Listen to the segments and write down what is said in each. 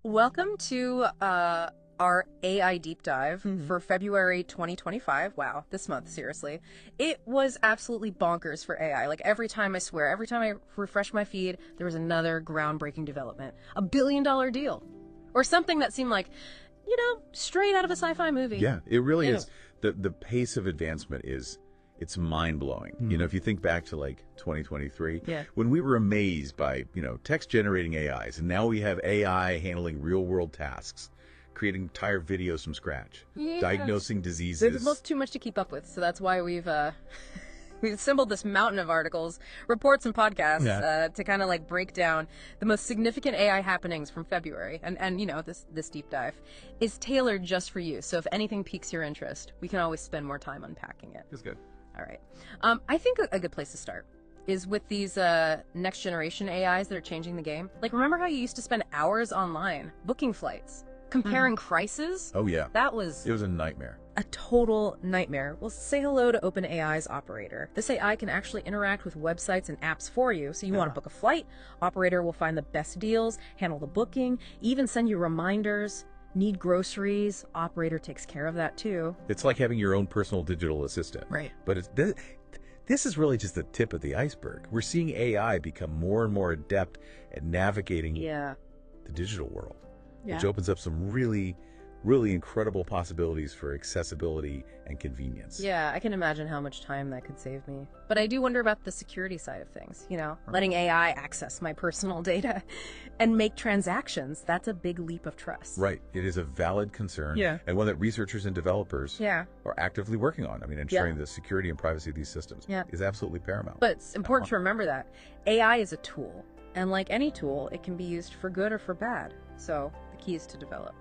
Welcome to our AI deep dive for February 2025. Wow, this month, seriously. It was absolutely bonkers for AI. Like every time, I swear, every time I refresh my feed, there was another groundbreaking development. $1 billion deal. Or something that seemed like, straight out of a sci-fi movie. Yeah, it really is. The pace of advancement it's mind-blowing. If you think back to like 2023, when we were amazed by, text generating AIs, and now we have AI handling real-world tasks, creating entire videos from scratch, diagnosing diseases. There's almost too much to keep up with, so that's why we've assembled this mountain of articles, reports, and podcasts to kind of like break down the most significant AI happenings from February. And this deep dive is tailored just for you. So if anything piques your interest, we can always spend more time unpacking it. That's good. All right. I think a good place to start is with these next generation AIs that are changing the game. Like, remember how you used to spend hours online booking flights, comparing prices? Oh, yeah. It was a nightmare. A total nightmare. Well, say hello to OpenAI's Operator. This AI can actually interact with websites and apps for you. So you want to book a flight, Operator will find the best deals, handle the booking, even send you reminders. Need groceries, Operator takes care of that too. It's like having your own personal digital assistant. Right. But this is really just the tip of the iceberg. We're seeing AI become more and more adept at navigating the digital world, which opens up some really, really incredible possibilities for accessibility and convenience. Yeah, I can imagine how much time that could save me. But I do wonder about the security side of things, letting AI access my personal data and make transactions. That's a big leap of trust. Right. It is a valid concern and one that researchers and developers are actively working on. I mean, ensuring the security and privacy of these systems is absolutely paramount. But it's important to remember that AI is a tool. And like any tool, it can be used for good or for bad. So the key is to develop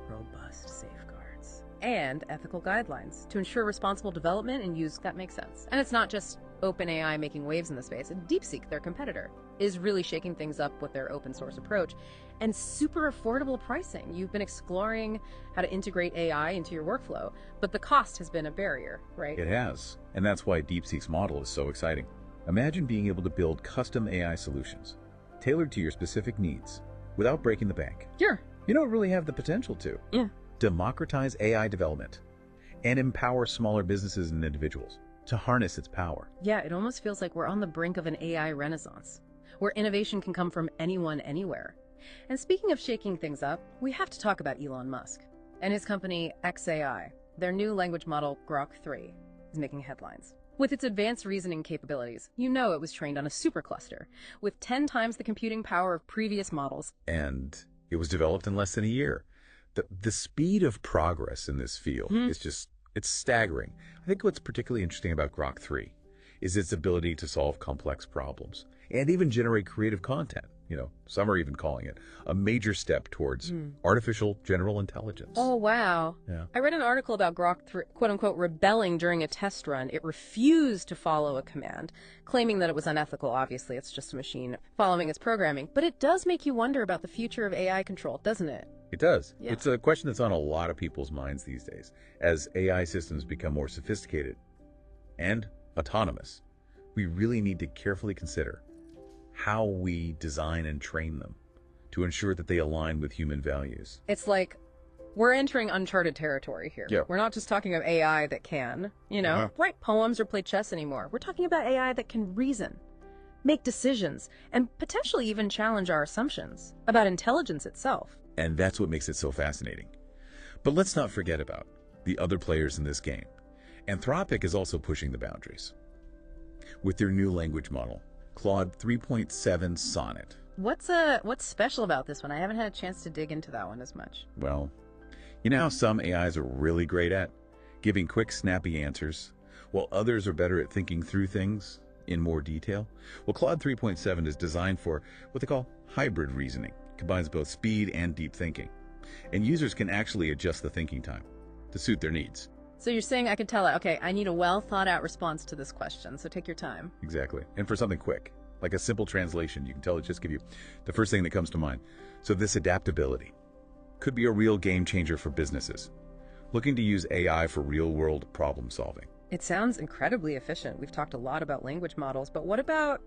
robust safeguards and ethical guidelines to ensure responsible development and use that makes sense. And it's not just OpenAI making waves in the space. DeepSeek, their competitor, is really shaking things up with their open source approach and super affordable pricing. You've been exploring how to integrate AI into your workflow, but the cost has been a barrier, right? It has. And that's why DeepSeek's model is so exciting. Imagine being able to build custom AI solutions tailored to your specific needs without breaking the bank. Sure. You don't really have the potential to. Democratize AI development and empower smaller businesses and individuals to harness its power. Yeah, it almost feels like we're on the brink of an AI renaissance, where innovation can come from anyone, anywhere. And speaking of shaking things up, we have to talk about Elon Musk and his company xAI. Their new language model, Grok 3, is making headlines. With its advanced reasoning capabilities, it was trained on a supercluster with 10 times the computing power of previous models. And it was developed in less than a year. The speed of progress in this field is it's staggering. I think what's particularly interesting about Grok 3 is its ability to solve complex problems and even generate creative content. Some are even calling it a major step towards artificial general intelligence. Oh, wow. Yeah. I read an article about Grok 3, quote unquote, rebelling during a test run. It refused to follow a command, claiming that it was unethical. Obviously, it's just a machine following its programming. But it does make you wonder about the future of AI control, doesn't it? It does. Yeah. It's a question that's on a lot of people's minds these days. As AI systems become more sophisticated and autonomous, we really need to carefully consider how we design and train them to ensure that they align with human values. It's like we're entering uncharted territory here. Yeah. We're not just talking about AI that can, write poems or play chess anymore. We're talking about AI that can reason, make decisions, and potentially even challenge our assumptions about intelligence itself. And that's what makes it so fascinating. But let's not forget about the other players in this game. Anthropic is also pushing the boundaries with their new language model, Claude 3.7 Sonnet. What's special about this one? I haven't had a chance to dig into that one as much. Well, you know how some AIs are really great at giving quick, snappy answers, while others are better at thinking through things in more detail? Well, Claude 3.7 is designed for what they call hybrid reasoning. It combines both speed and deep thinking. And users can actually adjust the thinking time to suit their needs. So you're saying I can tell it, okay, I need a well-thought-out response to this question, so take your time. Exactly. And for something quick, like a simple translation, you can tell it just give you the first thing that comes to mind. So this adaptability could be a real game changer for businesses looking to use AI for real-world problem solving. It sounds incredibly efficient. We've talked a lot about language models, but what about,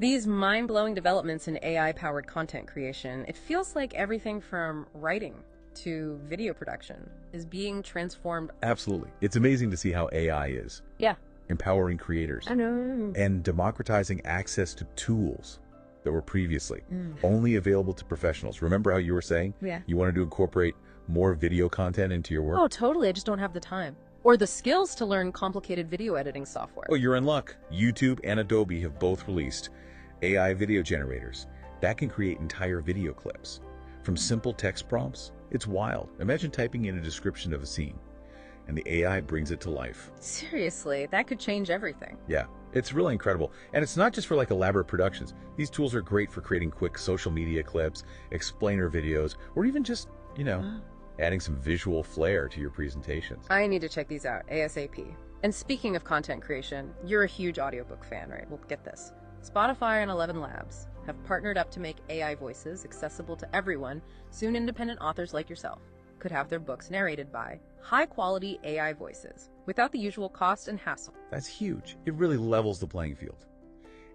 These mind-blowing developments in AI-powered content creation, it feels like everything from writing to video production is being transformed. Absolutely. It's amazing to see how AI is Yeah. empowering creators I know. and democratizing access to tools that were previously only available to professionals. Remember how you were saying you wanted to incorporate more video content into your work? Oh, totally. I just don't have the time. Or the skills to learn complicated video editing software. Oh, you're in luck. YouTube and Adobe have both released AI video generators that can create entire video clips from simple text prompts. It's wild. Imagine typing in a description of a scene, and the AI brings it to life. Seriously, that could change everything. Yeah, it's really incredible. And it's not just for like elaborate productions. These tools are great for creating quick social media clips, explainer videos, or even just, adding some visual flair to your presentations. I need to check these out ASAP. And speaking of content creation, you're a huge audiobook fan, right? Well, get this. Spotify and 11 Labs have partnered up to make AI voices accessible to everyone. Soon independent authors like yourself could have their books narrated by high-quality AI voices without the usual cost and hassle. That's huge. It really levels the playing field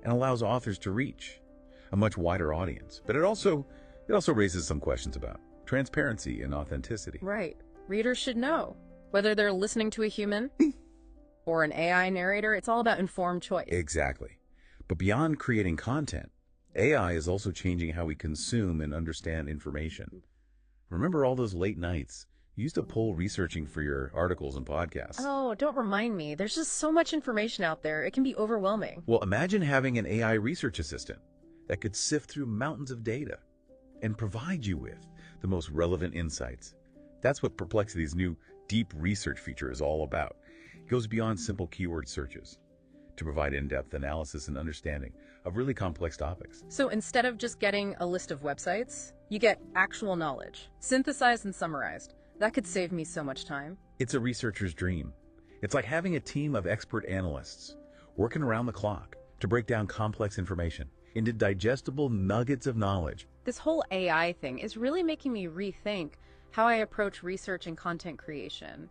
and allows authors to reach a much wider audience. But it also raises some questions about transparency and authenticity. Right. Readers should know whether they're listening to a human or an AI narrator. It's all about informed choice. Exactly. But beyond creating content, AI is also changing how we consume and understand information. Remember all those late nights you used to pull researching for your articles and podcasts? Oh, don't remind me. There's just so much information out there. It can be overwhelming. Well, imagine having an AI research assistant that could sift through mountains of data and provide you with the most relevant insights. That's what Perplexity's new deep research feature is all about. It goes beyond simple keyword searches to provide in-depth analysis and understanding of really complex topics. So instead of just getting a list of websites, you get actual knowledge, synthesized and summarized. That could save me so much time. It's a researcher's dream. It's like having a team of expert analysts working around the clock to break down complex information into digestible nuggets of knowledge. This whole AI thing is really making me rethink how I approach research and content creation.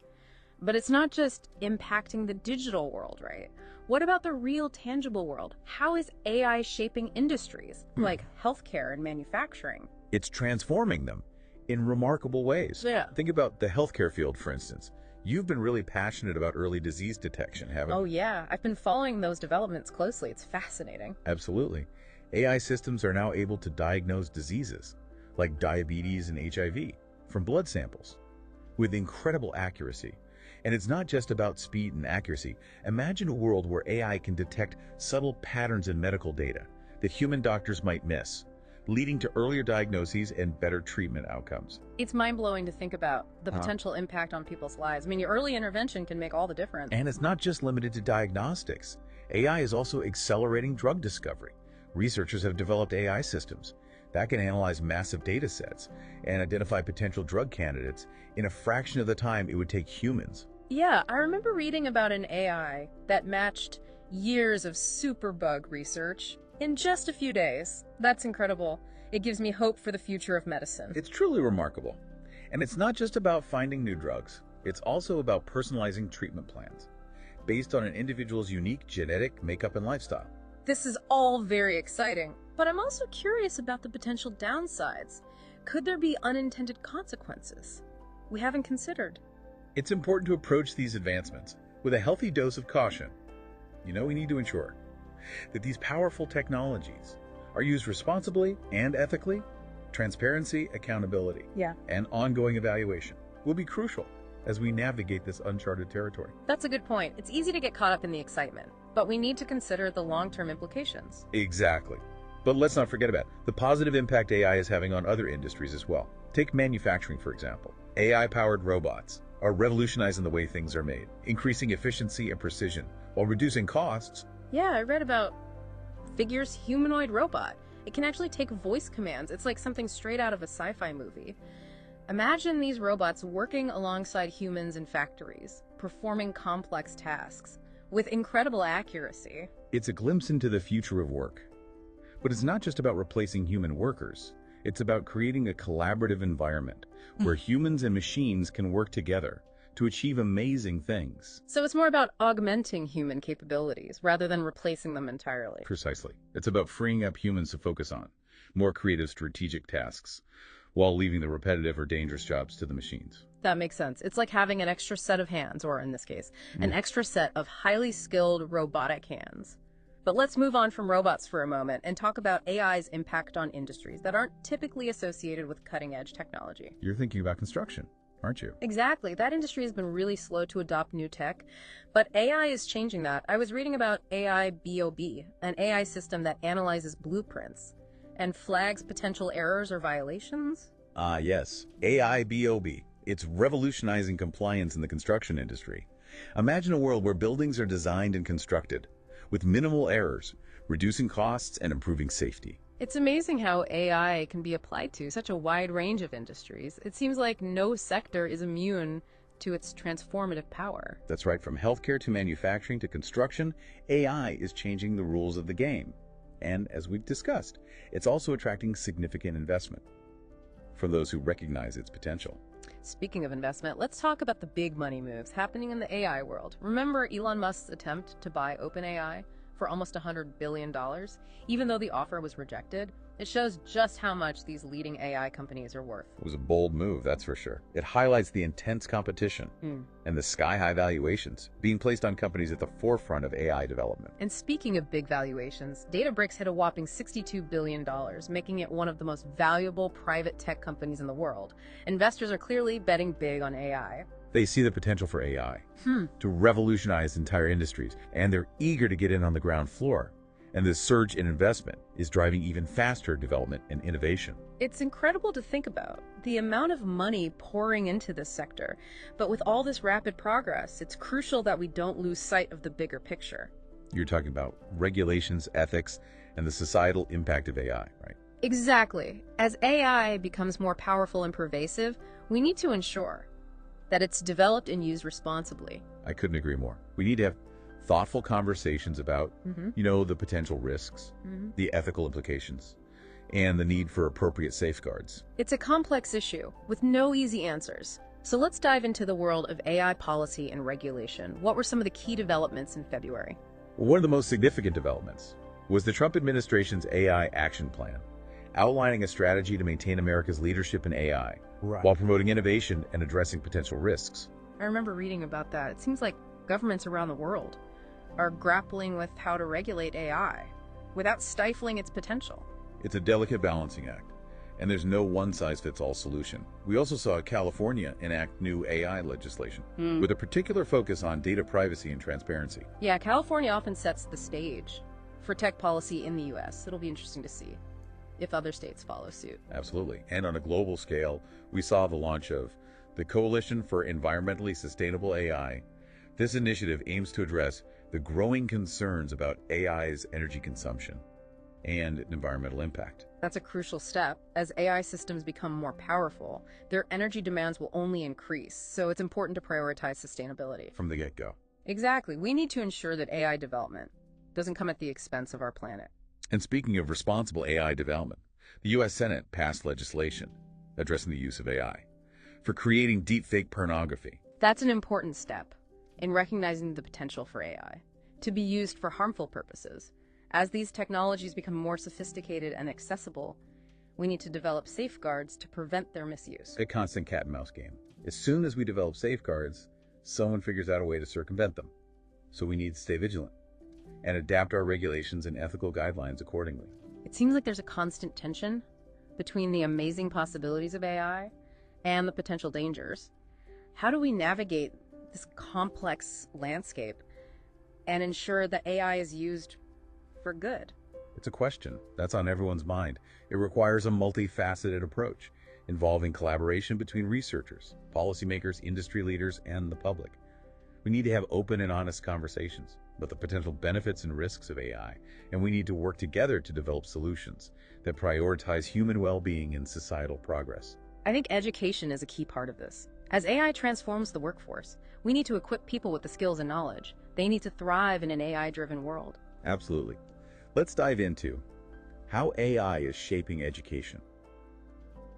But it's not just impacting the digital world, right? What about the real tangible world? How is AI shaping industries like healthcare and manufacturing? It's transforming them in remarkable ways. Yeah. Think about the healthcare field, for instance. You've been really passionate about early disease detection, haven't you? Oh yeah, I've been following those developments closely. It's fascinating. Absolutely. AI systems are now able to diagnose diseases like diabetes and HIV from blood samples with incredible accuracy. And it's not just about speed and accuracy. Imagine a world where AI can detect subtle patterns in medical data that human doctors might miss, leading to earlier diagnoses and better treatment outcomes. It's mind-blowing to think about the potential impact on people's lives. I mean, your early intervention can make all the difference. And it's not just limited to diagnostics. AI is also accelerating drug discovery. Researchers have developed AI systems that can analyze massive data sets and identify potential drug candidates in a fraction of the time it would take humans. Yeah, I remember reading about an AI that matched years of superbug research in just a few days. That's incredible. It gives me hope for the future of medicine. It's truly remarkable. And it's not just about finding new drugs. It's also about personalizing treatment plans based on an individual's unique genetic makeup and lifestyle. This is all very exciting, but I'm also curious about the potential downsides. Could there be unintended consequences we haven't considered? It's important to approach these advancements with a healthy dose of caution. We need to ensure that these powerful technologies are used responsibly and ethically. Transparency, accountability, and ongoing evaluation will be crucial as we navigate this uncharted territory. That's a good point. It's easy to get caught up in the excitement, but we need to consider the long-term implications. Exactly. But let's not forget about the positive impact AI is having on other industries as well. Take manufacturing, for example. AI-powered robots are revolutionizing the way things are made, increasing efficiency and precision while reducing costs. Yeah, I read about Figure's humanoid robot. It can actually take voice commands. It's like something straight out of a sci-fi movie. Imagine these robots working alongside humans in factories, performing complex tasks with incredible accuracy. It's a glimpse into the future of work. But it's not just about replacing human workers. It's about creating a collaborative environment where humans and machines can work together to achieve amazing things. So it's more about augmenting human capabilities rather than replacing them entirely. Precisely. It's about freeing up humans to focus on more creative strategic tasks while leaving the repetitive or dangerous jobs to the machines. That makes sense. It's like having an extra set of hands, or in this case, an extra set of highly skilled robotic hands. But let's move on from robots for a moment and talk about AI's impact on industries that aren't typically associated with cutting-edge technology. You're thinking about construction, aren't you? Exactly. That industry has been really slow to adopt new tech, but AI is changing that. I was reading about AI BOB, an AI system that analyzes blueprints and flags potential errors or violations. Yes. AI BOB. It's revolutionizing compliance in the construction industry. Imagine a world where buildings are designed and constructed with minimal errors, reducing costs and improving safety. It's amazing how AI can be applied to such a wide range of industries. It seems like no sector is immune to its transformative power. That's right. From healthcare to manufacturing to construction, AI is changing the rules of the game. And as we've discussed, it's also attracting significant investment from those who recognize its potential. Speaking of investment, let's talk about the big money moves happening in the AI world. Remember Elon Musk's attempt to buy OpenAI for almost $100 billion? Even though the offer was rejected, it shows just how much these leading AI companies are worth. It was a bold move, that's for sure. It highlights the intense competition and the sky-high valuations being placed on companies at the forefront of AI development. And speaking of big valuations, Databricks hit a whopping $62 billion, making it one of the most valuable private tech companies in the world. Investors are clearly betting big on AI. They see the potential for AI to revolutionize entire industries, and they're eager to get in on the ground floor. And this surge in investment is driving even faster development and innovation. It's incredible to think about, the amount of money pouring into this sector. But with all this rapid progress, it's crucial that we don't lose sight of the bigger picture. You're talking about regulations, ethics, and the societal impact of AI, right? Exactly. As AI becomes more powerful and pervasive, we need to ensure that it's developed and used responsibly. I couldn't agree more. We need to have thoughtful conversations about, the potential risks, the ethical implications, and the need for appropriate safeguards. It's a complex issue with no easy answers. So let's dive into the world of AI policy and regulation. What were some of the key developments in February? One of the most significant developments was the Trump administration's AI Action Plan, outlining a strategy to maintain America's leadership in AI while promoting innovation and addressing potential risks. I remember reading about that. It seems like governments around the world are grappling with how to regulate AI without stifling its potential. It's a delicate balancing act, and there's no one-size-fits-all solution. We also saw California enact new AI legislation with a particular focus on data privacy and transparency. Yeah, California often sets the stage for tech policy in the U.S. It'll be interesting to see if other states follow suit. Absolutely. And on a global scale, we saw the launch of the Coalition for Environmentally Sustainable AI. This initiative aims to address the growing concerns about AI's energy consumption and environmental impact. That's a crucial step. As AI systems become more powerful, their energy demands will only increase, so it's important to prioritize sustainability. From the get-go. Exactly. We need to ensure that AI development doesn't come at the expense of our planet. And speaking of responsible AI development, the U.S. Senate passed legislation addressing the use of AI for creating deepfake pornography. That's an important step in recognizing the potential for AI to be used for harmful purposes. As these technologies become more sophisticated and accessible, we need to develop safeguards to prevent their misuse. A constant cat and mouse game. As soon as we develop safeguards, someone figures out a way to circumvent them. So we need to stay vigilant and adapt our regulations and ethical guidelines accordingly. It seems like there's a constant tension between the amazing possibilities of AI and the potential dangers. How do we navigate this complex landscape and ensure that AI is used for good? It's a question that's on everyone's mind. It requires a multifaceted approach involving collaboration between researchers, policymakers, industry leaders, and the public. We need to have open and honest conversations about the potential benefits and risks of AI, and we need to work together to develop solutions that prioritize human well-being and societal progress. I think education is a key part of this. As AI transforms the workforce, we need to equip people with the skills and knowledge. They need to thrive in an AI-driven world. Absolutely. Let's dive into how AI is shaping education.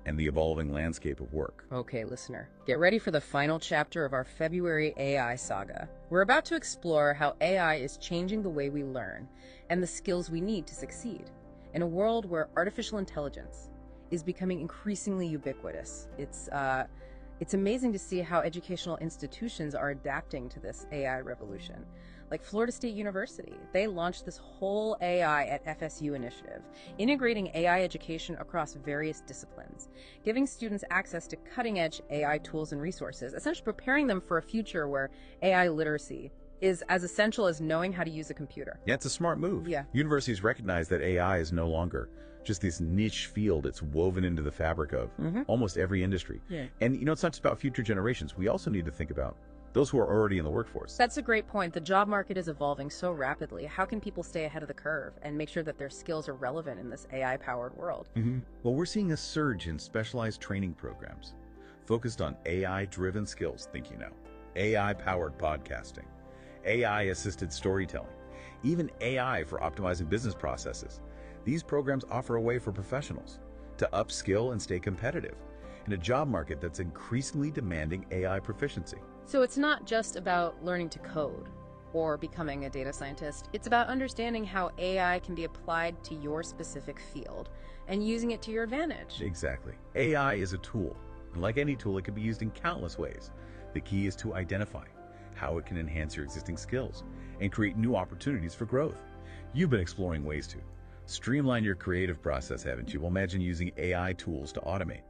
and the evolving landscape of work. Okay, listener, get ready for the final chapter of our February AI saga. We're about to explore how AI is changing the way we learn and the skills we need to succeed. In a world where artificial intelligence is becoming increasingly ubiquitous, it's amazing to see how educational institutions are adapting to this AI revolution. Like Florida State University, they launched this whole AI at FSU initiative, integrating AI education across various disciplines, giving students access to cutting-edge AI tools and resources, essentially preparing them for a future where AI literacy is as essential as knowing how to use a computer. Yeah, it's a smart move. Yeah. Universities recognize that AI is no longer just this niche field. It's woven into the fabric of almost every industry. Yeah. And it's not just about future generations. We also need to think about those who are already in the workforce. That's a great point. The job market is evolving so rapidly. How can people stay ahead of the curve and make sure that their skills are relevant in this AI-powered world? Well, we're seeing a surge in specialized training programs focused on AI-driven skills, AI-powered podcasting, AI-assisted storytelling, even AI for optimizing business processes. These programs offer a way for professionals to upskill and stay competitive in a job market that's increasingly demanding AI proficiency. So it's not just about learning to code or becoming a data scientist. It's about understanding how AI can be applied to your specific field and using it to your advantage. Exactly. AI is a tool, and like any tool, it can be used in countless ways. The key is to identify how it can enhance your existing skills and create new opportunities for growth. You've been exploring ways to streamline your creative process, haven't you? Well, imagine using AI tools to automate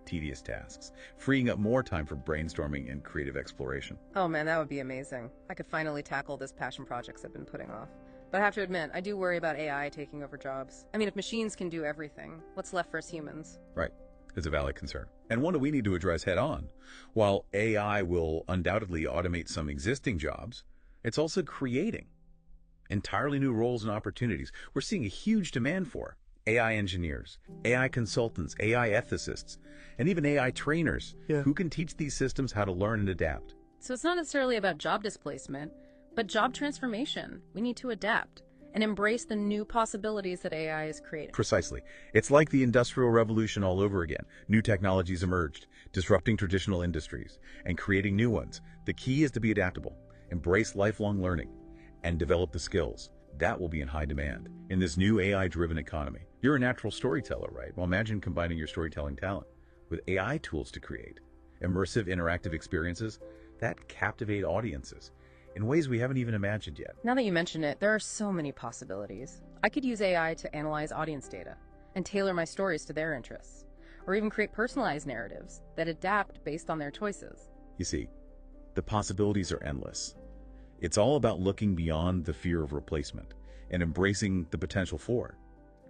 tedious tasks, freeing up more time for brainstorming and creative exploration. Oh man, that would be amazing. I could finally tackle this passion projects I've been putting off. But I have to admit, I do worry about AI taking over jobs. I mean, if machines can do everything, what's left for us humans? Right. It's a valid concern, and one that we need to address head on. While AI will undoubtedly automate some existing jobs, it's also creating entirely new roles and opportunities. We're seeing a huge demand for AI engineers, AI consultants, AI ethicists, and even AI trainers who can teach these systems how to learn and adapt. So it's not necessarily about job displacement, but job transformation. We need to adapt and embrace the new possibilities that AI is creating. Precisely. It's like the Industrial Revolution all over again. New technologies emerged, disrupting traditional industries and creating new ones. The key is to be adaptable, embrace lifelong learning, and develop the skills. That will be in high demand in this new AI-driven economy. You're a natural storyteller, right? Well, imagine combining your storytelling talent with AI tools to create immersive, interactive experiences that captivate audiences in ways we haven't even imagined yet. Now that you mention it, there are so many possibilities. I could use AI to analyze audience data and tailor my stories to their interests, or even create personalized narratives that adapt based on their choices. You see, the possibilities are endless. It's all about looking beyond the fear of replacement and embracing the potential for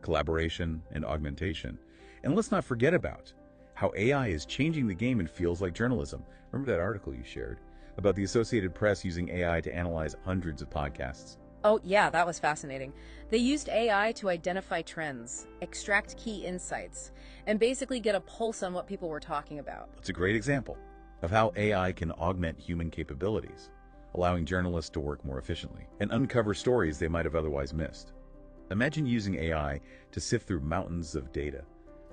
collaboration and augmentation. And let's not forget about how AI is changing the game in fields like journalism. Remember that article you shared about the Associated Press using AI to analyze hundreds of podcasts? Oh yeah, that was fascinating. They used AI to identify trends, extract key insights, and basically get a pulse on what people were talking about. It's a great example of how AI can augment human capabilities, allowing journalists to work more efficiently and uncover stories they might have otherwise missed. Imagine using AI to sift through mountains of data,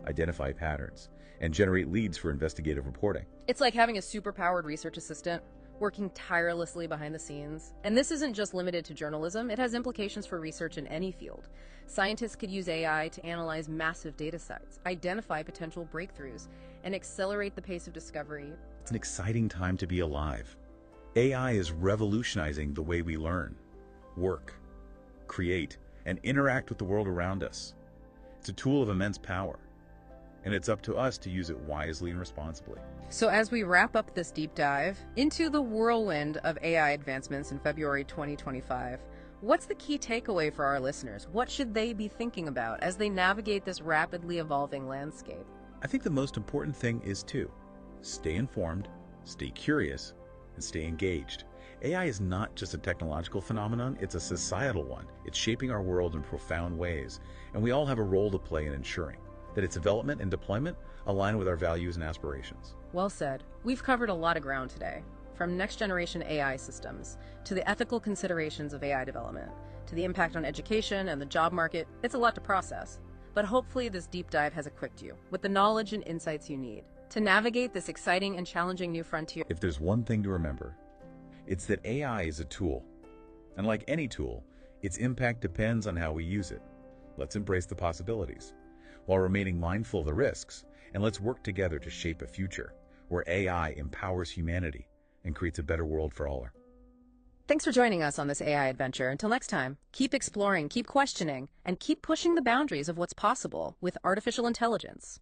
identify patterns, and generate leads for investigative reporting. It's like having a super-powered research assistant working tirelessly behind the scenes. And this isn't just limited to journalism, it has implications for research in any field. Scientists could use AI to analyze massive data sets, identify potential breakthroughs, and accelerate the pace of discovery. It's an exciting time to be alive. AI is revolutionizing the way we learn, work, create, and interact with the world around us. It's a tool of immense power, and it's up to us to use it wisely and responsibly. So as we wrap up this deep dive into the whirlwind of AI advancements in February 2025, what's the key takeaway for our listeners? What should they be thinking about as they navigate this rapidly evolving landscape? I think the most important thing is to stay informed, stay curious, and stay engaged. AI is not just a technological phenomenon, it's a societal one. It's shaping our world in profound ways, and we all have a role to play in ensuring that its development and deployment align with our values and aspirations. Well said. We've covered a lot of ground today, from next-generation AI systems to the ethical considerations of AI development, to the impact on education and the job market. It's a lot to process. But hopefully this deep dive has equipped you with the knowledge and insights you need to navigate this exciting and challenging new frontier. If there's one thing to remember, it's that AI is a tool. And like any tool, its impact depends on how we use it. Let's embrace the possibilities, while remaining mindful of the risks, and let's work together to shape a future where AI empowers humanity and creates a better world for all. Thanks for joining us on this AI adventure. Until next time, keep exploring, keep questioning, and keep pushing the boundaries of what's possible with artificial intelligence.